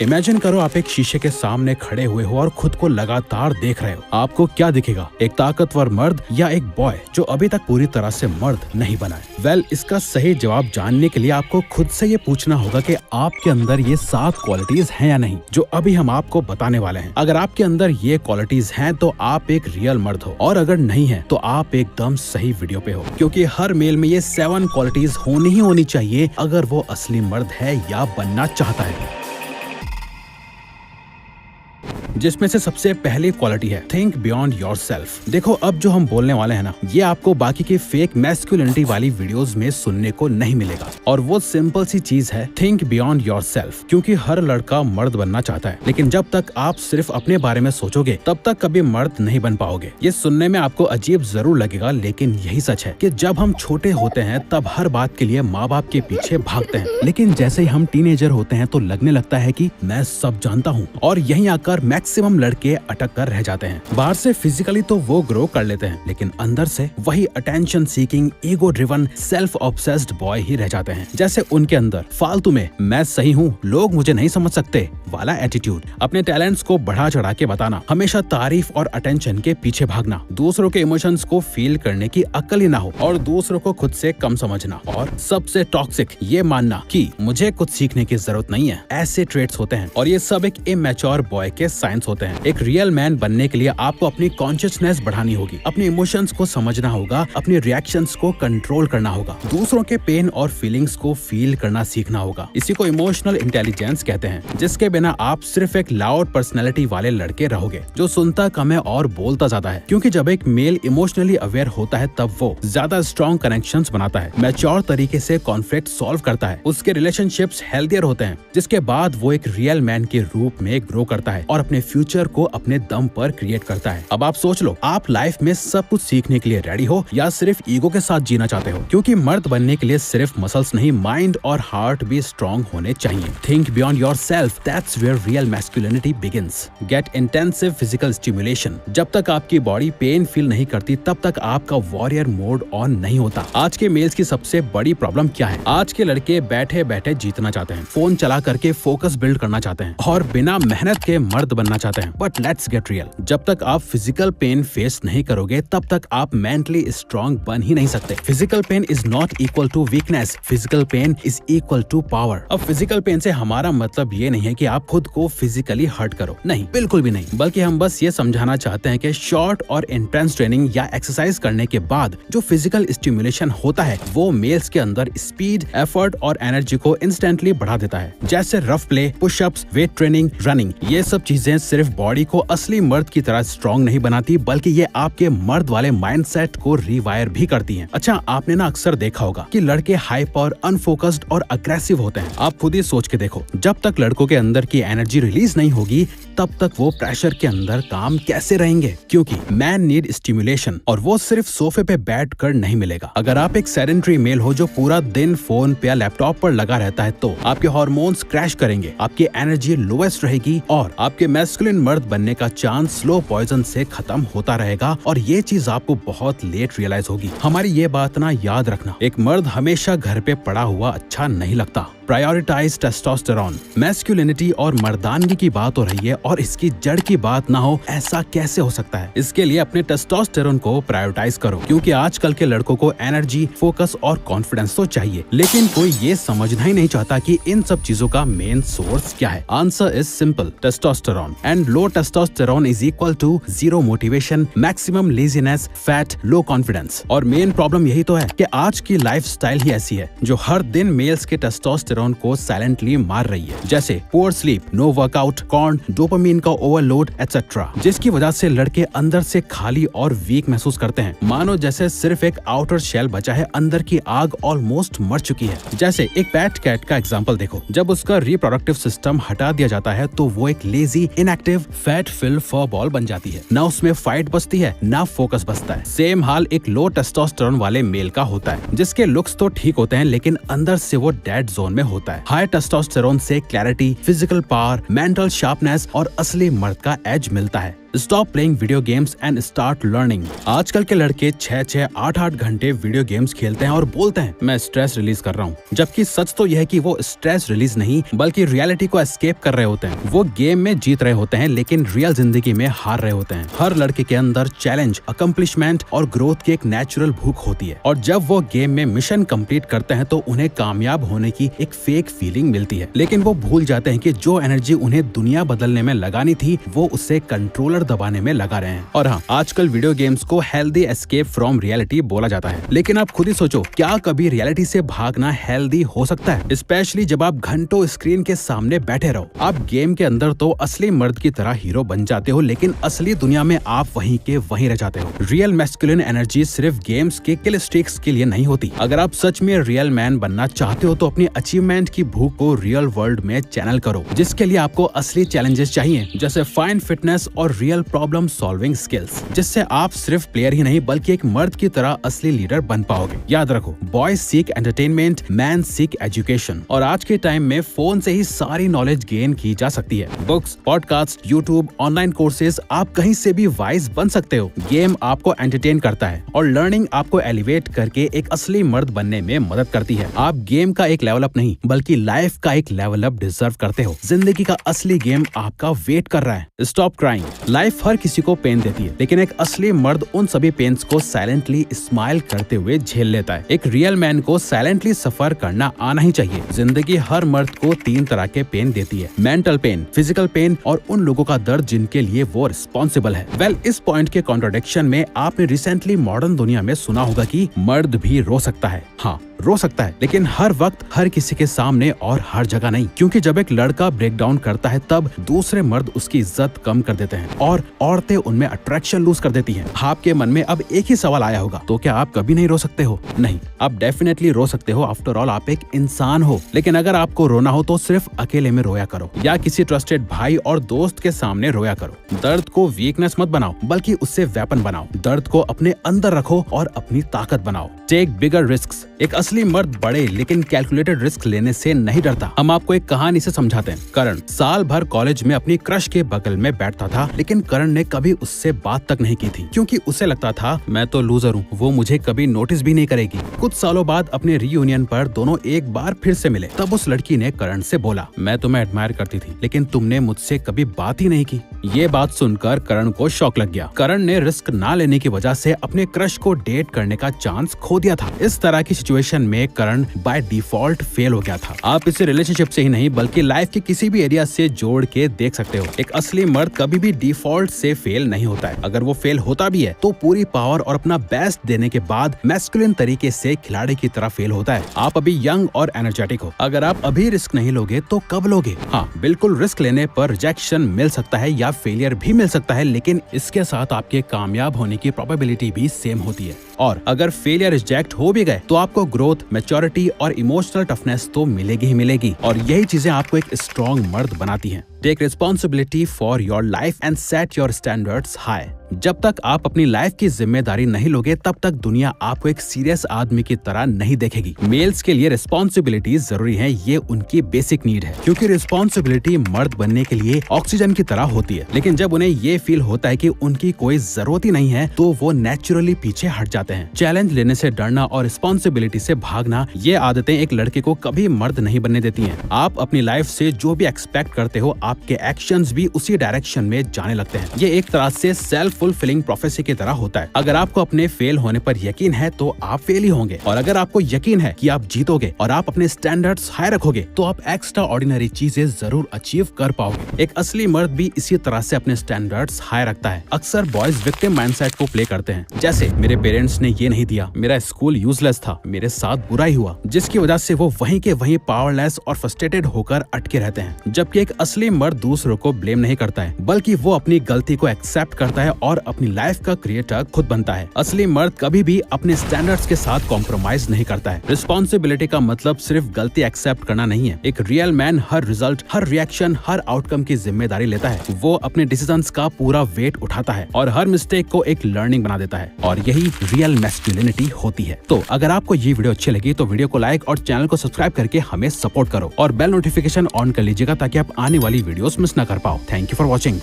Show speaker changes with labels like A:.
A: Imagine करो आप एक शीशे के सामने खड़े हुए हो और खुद को लगातार देख रहे हो। आपको क्या दिखेगा, एक ताकतवर मर्द या एक बॉय जो अभी तक पूरी तरह से मर्द नहीं बना है? वेल, इसका सही जवाब जानने के लिए आपको खुद से ये पूछना होगा कि आपके अंदर ये 7 क्वालिटीज हैं या नहीं, जो अभी हम आपको बताने वाले हैं। अगर आपके अंदर ये क्वालिटीज हैं तो आप एक रियल मर्द हो, और अगर नहीं है तो आप एकदम सही वीडियो पे हो, क्योंकि हर मेल में ये 7 क्वालिटीज होनी ही होनी चाहिए अगर वो असली मर्द है या बनना चाहता है। जिसमें से सबसे पहली क्वालिटी है थिंक बियॉन्ड योरसेल्फ। देखो, अब जो हम बोलने वाले हैं ना, ये आपको बाकी के फेक मैस्कुलिनिटी वाली वीडियोस में सुनने को नहीं मिलेगा, और वो सिंपल सी चीज है थिंक बियॉन्ड योरसेल्फ। क्योंकि हर लड़का मर्द बनना चाहता है, लेकिन जब तक आप सिर्फ अपने बारे में सोचोगे तब तक कभी मर्द नहीं बन पाओगे। ये सुनने में आपको अजीब जरूर लगेगा, लेकिन यही सच है कि जब हम छोटे होते हैं तब हर बात के लिए माँ बाप के पीछे भागते हैं, लेकिन जैसे ही हम टीनेजर होते हैं तो लगने लगता है कि मैं सब जानता हूँ, और यहीं आकर मैक्सिमम लड़के अटक कर रह जाते हैं। बाहर से फिजिकली तो वो ग्रो कर लेते हैं, लेकिन अंदर से वही attention seeking, ego driven, self obsessed boy ही रह जाते हैं। जैसे उनके अंदर फालतू में मैं सही हूँ, लोग मुझे नहीं समझ सकते वाला एटीट्यूड, अपने टैलेंट्स को बढ़ा चढ़ा के बताना, हमेशा तारीफ और अटेंशन के पीछे भागना, दूसरों के इमोशंस को फील करने की अक्ल ही ना हो, और दूसरों को खुद से कम समझना, और सबसे टॉक्सिक ये मानना कि मुझे कुछ सीखने की जरूरत नहीं है। ऐसे ट्रेट्स होते हैं, और ये सब एक इमैच्योर बॉय के साइंस होते हैं। एक रियल मैन बनने के लिए आपको अपनी कॉन्शियसनेस बढ़ानी होगी, अपने इमोशंस को समझना होगा, अपने रिएक्शंस को कंट्रोल करना होगा, दूसरों के पेन और फीलिंग्स को फील करना सीखना होगा। इसी को इमोशनल इंटेलिजेंस कहते हैं, जिसके बिना आप सिर्फ एक लाउड पर्सनैलिटी वाले लड़के रहोगे जो सुनता कम है और बोलता ज्यादा है। क्योंकि जब एक मेल इमोशनली अवेयर होता है तब वो ज्यादा स्ट्रॉन्ग कनेक्शंस बनाता है, मैच्योर तरीके से कॉन्फ्लिक्ट सॉल्व करता है, उसके रिलेशनशिप्स हेल्थियर होते हैं, जिसके बाद वो एक रियल मैन के रूप में ग्रो करता है और अपने फ्यूचर को अपने दम पर क्रिएट करता है। अब आप सोच लो, आप लाइफ में सब कुछ सीखने के लिए रेडी हो या सिर्फ ईगो के साथ जीना चाहते हो? क्योंकि मर्द बनने के लिए सिर्फ मसल्स नहीं, माइंड और हार्ट भी स्ट्रॉन्ग होने चाहिए। Think beyond yourself, that's where real masculinity begins. Get intensive physical stimulation. जब तक आपकी बॉडी पेन फील नहीं करती तब तक आपका वॉरियर मोड ऑन नहीं होता। आज के मेल्स की सबसे बड़ी प्रॉब्लम क्या है? आज के लड़के बैठे बैठे जीतना चाहते हैं, फोन चला करके फोकस बिल्ड करना चाहते हैं, और बिना मेहनत के मर्द बनना चाहते हैं। बट लेट्स गेट रियल, जब तक आप फिजिकल पेन फेस नहीं करोगे तब तक आप मेंटली स्ट्रॉन्ग बन ही नहीं सकते। Physical pain is not equal to weakness, physical pain is equal to power. अब फिजिकल पेन से हमारा मतलब ये नहीं है कि आप खुद को फिजिकली हर्ट करो, नहीं, बिल्कुल भी नहीं, बल्कि हम बस ये समझाना चाहते हैं कि शॉर्ट और इंटेंस ट्रेनिंग या एक्सरसाइज करने के बाद जो फिजिकल स्टिमुलेशन होता है वो मेल्स के अंदर स्पीड, एफर्ट और एनर्जी को इंस्टेंटली बढ़ा देता है। जैसे rough play, pushups, weight training, running, ये सब चीजें सिर्फ बॉडी को असली मर्द की तरह स्ट्रॉन्ग नहीं बनाती, बल्कि ये आपके मर्द वाले माइंडसेट को रिवायर भी करती हैं। अच्छा, आपने ना अक्सर देखा होगा कि लड़के हाइपर, अनफोकस्ड और अग्रेसिव होते हैं। आप खुद ही सोच के देखो, जब तक लड़कों के अंदर की एनर्जी रिलीज नहीं होगी तब तक वो प्रेशर के अंदर काम कैसे रहेंगे? क्योंकि मैन नीड स्टिमुलेशन, और वो सिर्फ सोफे पे बैठ कर नहीं मिलेगा। अगर आप एक सेडेंटरी मेल हो जो पूरा दिन फोन पे या लैपटॉप पर लगा रहता है तो आपके हार्मोन्स क्रैश करेंगे, आपकी एनर्जी लोएस्ट रहेगी, और आपके मैस्कुलिन मर्द बनने का चांस स्लो पॉइजन से खत्म होता रहेगा। और ये चीज आपको बहुत लेट रियलाइज होगी। हमारी ये बात ना याद रखना, एक मर्द हमेशा घर पे पड़ा हुआ अच्छा नहीं लगता। Prioritise testosterone. मैस्कुलिनिटी और मर्दानगी की बात हो रही है और इसकी जड़ की बात ना हो, ऐसा कैसे हो सकता है? इसके लिए अपने टेस्टोस्टेरोन को प्रायोरिटाइज करो, क्योंकि आजकल के लड़कों को एनर्जी, फोकस और कॉन्फिडेंस तो चाहिए, लेकिन कोई ये समझना ही नहीं चाहता कि इन सब चीजों का मेन सोर्स क्या है। Answer is simple, testosterone. And low testosterone is equal to zero motivation, maximum laziness, fat, low confidence. और मेन प्रॉब्लम यही तो है कि आज की लाइफस्टाइल ही ऐसी है जो हर दिन मेल्स के टेस्टोस्टेरोन को साइलेंटली मार रही है। जैसे poor sleep, no workout, corn, dopamine का ओवरलोड एटसेट्रा, जिसकी वजह से लड़के अंदर से खाली और वीक महसूस करते हैं, मानो जैसे सिर्फ एक आउटर शेल बचा है, अंदर की आग ऑलमोस्ट मर चुकी है। जैसे एक पैट कैट का एग्जांपल देखो, जब उसका रिप्रोडक्टिव सिस्टम हटा दिया जाता है तो वो एक लेजी, इनएक्टिव, फैट फिल्ड फर बॉल बन जाती है। ना उसमें फाइट बचती है, ना फोकस बचता है। सेम हाल एक लो टेस्टोस्टेरोन वाले मेल का होता है, जिसके लुक्स तो ठीक होते हैं लेकिन अंदर से वो डेड जोन में होता है। हाई टेस्टोस्टेरोन से clarity, physical power, mental sharpness और असली मर्द का एज मिलता है। Stop playing video games and start learning. आजकल के लड़के 6-6, 8-8 घंटे वीडियो गेम्स खेलते हैं और बोलते हैं मैं स्ट्रेस रिलीज कर रहा हूँ, जबकि सच तो यह है कि वो स्ट्रेस रिलीज नहीं बल्कि रियलिटी को एस्केप कर रहे होते हैं। वो गेम में जीत रहे होते हैं लेकिन रियल जिंदगी में हार रहे होते हैं। हर लड़के के अंदर चैलेंज, अकम्प्लिशमेंट और ग्रोथ की एक नेचुरल भूख होती है और जब वो गेम में मिशन कंप्लीट करते हैं तो उन्हें कामयाब होने की एक फेक फीलिंग मिलती है, लेकिन वो भूल जाते हैं कि जो एनर्जी उन्हें दुनिया बदलने में लगानी थी वो उसे कंट्रोलर दबाने में लगा रहे हैं। और हाँ, आजकल वीडियो गेम्स को हेल्दी एस्केप फ्रॉम रियलिटी बोला जाता है, लेकिन आप खुद ही सोचो, क्या कभी रियलिटी से भागना हेल्दी हो सकता है? स्पेशली जब आप घंटों स्क्रीन के सामने बैठे रहो। आप गेम के अंदर तो असली मर्द की तरह हीरो बन जाते हो, लेकिन असली दुनिया में आप वहीं के वहीं रह जाते हो। रियल मैस्कुलिन एनर्जी सिर्फ गेम्स के किल स्ट्रीक्स के लिए नहीं होती। अगर आप सच में रियल मैन बनना चाहते हो तो अपनी अचीवमेंट की भूख को रियल वर्ल्ड में चैनल करो, जिसके लिए आपको असली चैलेंजेस चाहिए, जैसे फाइन फिटनेस और रियल प्रॉब्लम सॉल्विंग स्किल्स, जिससे आप सिर्फ प्लेयर ही नहीं बल्कि एक मर्द की तरह असली लीडर बन पाओगे। याद रखो, boys seek entertainment, man seek education. और आज के टाइम में फोन से ही सारी नॉलेज गेन की जा सकती है। Books, podcast, YouTube, online courses, आप कहीं से भी वाइज बन सकते हो। गेम आपको एंटरटेन करता है और लर्निंग आपको एलिवेट करके एक असली मर्द बनने में मदद करती है। आप गेम का एक लेवल अप नहीं बल्कि लाइफ का एक लेवल अप डिजर्व करते हो। जिंदगी का असली गेम आपका वेट कर रहा है। Stop crying. लाइफ हर किसी को पेन देती है, लेकिन एक असली मर्द उन सभी पेन्स को साइलेंटली स्माइल करते हुए झेल लेता है। एक रियल मैन को साइलेंटली सफर करना आना ही चाहिए। जिंदगी हर मर्द को 3 तरह के पेन देती है, मेंटल पेन, फिजिकल पेन और उन लोगों का दर्द जिनके लिए वो रिस्पॉन्सिबल है। इस पॉइंट के कॉन्ट्रडिक्शन में आपने रिसेंटली मॉडर्न दुनिया में सुना होगा कि मर्द भी रो सकता है। हाँ, रो सकता है, लेकिन हर वक्त, हर किसी के सामने और हर जगह नहीं, क्योंकि जब एक लड़का ब्रेक डाउन करता है तब दूसरे मर्द उसकी इज्जत कम कर देते हैं और औरतें उनमें अट्रैक्शन लूज कर देती हैं। आपके मन में अब एक ही सवाल आया होगा, तो क्या आप कभी नहीं रो सकते हो? नहीं, आप डेफिनेटली रो सकते हो। आफ्टर ऑल आप एक इंसान हो। लेकिन अगर आपको रोना हो तो सिर्फ अकेले में रोया करो या किसी ट्रस्टेड भाई और दोस्त के सामने रोया करो। दर्द को वीकनेस मत बनाओ बल्कि उससे वेपन बनाओ। दर्द को अपने अंदर रखो और अपनी ताकत बनाओ। टेक बिगर रिस्क्स। एक असली मर्द बड़े लेकिन कैलकुलेटेड रिस्क लेने से नहीं डरता। हम आपको एक कहानी से समझाते हैं। करण साल भर कॉलेज में अपनी क्रश के बगल में बैठता था, लेकिन करण ने कभी उससे बात तक नहीं की थी, क्योंकि उसे लगता था मैं तो लूजर हूँ, वो मुझे कभी नोटिस भी नहीं करेगी। कुछ सालों बाद अपने रीयूनियन पर दोनों एक बार फिर से मिले। तब उस लड़की ने करण से बोला, मैं तुम्हें एडमायर करती थी, लेकिन तुमने मुझसे कभी बात ही नहीं की। ये बात सुनकर करण को शॉक लग गया। करण ने रिस्क ना लेने की वजह से अपने क्रश को डेट करने का चांस खो दिया था। इस तरह की सिचुएशन में करण बाय डिफॉल्ट फेल हो गया था। आप इसे रिलेशनशिप से ही नहीं बल्कि लाइफ के किसी भी एरिया से जोड़ के देख सकते हो। एक असली मर्द कभी भी डिफॉल्ट से फेल नहीं होता है। अगर वो फेल होता भी है तो पूरी पावर और अपना बेस्ट देने के बाद मैस्कुलिन तरीके से खिलाड़ी की तरह फेल होता है। आप अभी यंग और एनर्जेटिक हो। अगर आप अभी रिस्क नहीं लोगे तो कब लोगे? हाँ, बिल्कुल, रिस्क लेने पर रिजेक्शन मिल सकता है या फेलियर भी मिल सकता है, लेकिन इसके साथ आपके कामयाब होने की प्रोबेबिलिटी भी सेम होती है। और अगर फेलियर रिजेक्ट हो भी गए तो आपको ग्रोथ, मैच्योरिटी और इमोशनल टफनेस तो मिलेगी ही मिलेगी, और यही चीजें आपको एक स्ट्रॉन्ग मर्द बनाती हैं। Take responsibility for your life and set your standards high. जब तक आप अपनी लाइफ की जिम्मेदारी नहीं लोगे तब तक दुनिया आपको एक सीरियस आदमी की तरह नहीं देखेगी। मेल्स के लिए रिस्पॉन्सिबिलिटीज जरूरी है, ये उनकी बेसिक नीड है, क्योंकि रिस्पॉन्सिबिलिटी मर्द बनने के लिए ऑक्सीजन की तरह होती है। लेकिन जब उन्हें ये फील होता है कि उनकी कोई जरूरत ही नहीं है तो वो नेचुरली पीछे हट जाते हैं। चैलेंज लेने से डरना और रिस्पॉन्सिबिलिटी से भागना, ये आदतें एक लड़के को कभी मर्द नहीं बनने देती हैं। आप अपनी लाइफ से जो भी एक्सपेक्ट करते हो आपके एक्शंस भी उसी डायरेक्शन में जाने लगते हैं। ये एक तरह से सेल्फ फुलफिलिंग प्रोफेसी की तरह होता है। अगर आपको अपने फेल होने पर यकीन है तो आप फेल ही होंगे, और अगर आपको यकीन है कि आप जीतोगे और आप अपने स्टैंडर्ड्स हाई रखोगे तो आप एक्स्ट्रा ऑर्डिनरी चीजें जरूर अचीव कर पाओगे। एक असली मर्द भी इसी तरह से अपने स्टैंडर्ड्स हाई रखता है। अक्सर बॉयज विक्टिम माइंडसेट को प्ले करते हैं, जैसे मेरे पेरेंट्स ने ये नहीं दिया, मेरा स्कूल यूजलेस था, मेरे साथ बुरा ही हुआ, जिसकी वजह से वो वहीं के वहीं पावरलेस और फ्रस्ट्रेटेड होकर अटके रहते हैं। जबकि एक असली मर्द दूसरों को ब्लेम नहीं करता है, बल्कि वो अपनी गलती को एक्सेप्ट करता है और अपनी लाइफ का क्रिएटर खुद बनता है। असली मर्द कभी भी अपने स्टैंडर्ड्स के साथ कॉम्प्रोमाइज नहीं करता है। रिस्पॉन्सिबिलिटी का मतलब सिर्फ गलती एक्सेप्ट करना नहीं है। एक रियल मैन हर रिजल्ट, हर रिएक्शन, हर आउटकम की जिम्मेदारी लेता है। वो अपने डिसीजंस का पूरा वेट उठाता है और हर मिस्टेक को एक लर्निंग बना देता है, और यही रियल मैस्कुलिनिटी होती है। तो अगर आपको ये वीडियो अच्छी लगी तो वीडियो को लाइक और चैनल को सब्सक्राइब करके हमें सपोर्ट करो और बेल नोटिफिकेशन ऑन कर लीजिएगा ताकि आप आने वाली वीडियोस मिस ना कर पाओ। Thank you for watching.